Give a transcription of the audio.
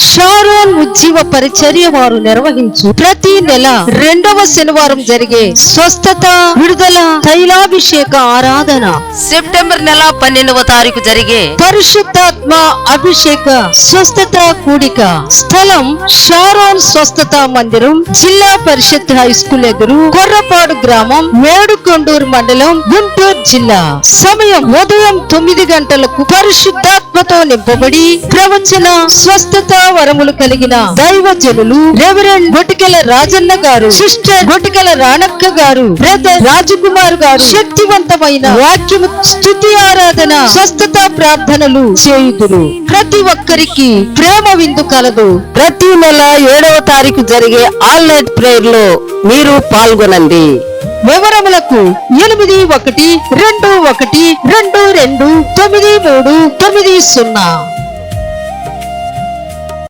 Sharon ఉజ్జీవ పరిచర్య వారు నిర్వహించు ప్రతి నెల 2వ శనివారం జరిగే స్వస్థత విడుదల తైలాభిషేక ఆరాధన, సెప్టెంబర్ నెల 12వ తారీఖు జరిగే పరిశుద్ధాత్మ అభిషేక స్వస్థత కూడిక, స్థలం షారోన్ స్వస్థత మందిరం, జిల్లా పరిషత్ హై స్కూల్ ఎదురు, కొర్రపాడు గ్రామం, మేడుకొండూరు మండలం, గుంటూరు జిల్లా. సమయం ఉదయం 9 గంటలకు. పరిశుద్ధాత్మతో నింపబడి ప్రవచన స్వస్థత వరములు కలిగిన దైవజనులు రెవరెండ్ గొటికెల రాజన్న గారు, సిస్టర్ గొటికెల రాణక్క గారు, బ్రదర్ రాజకుమార్ గారు శక్తివంతమైన వాక్యము, స్తుతి ఆరాధన, స్వస్థత ప్రార్థనలు చేయుదురు. ప్రతి ఒక్కరికి ప్రేమ విందు కలదు. ప్రతి నెల 7వ తారీఖు జరిగే ఆల్ నైట్ ప్రేయర్ లో మీరు పాల్గొనండి. వివరములకు 8121229390.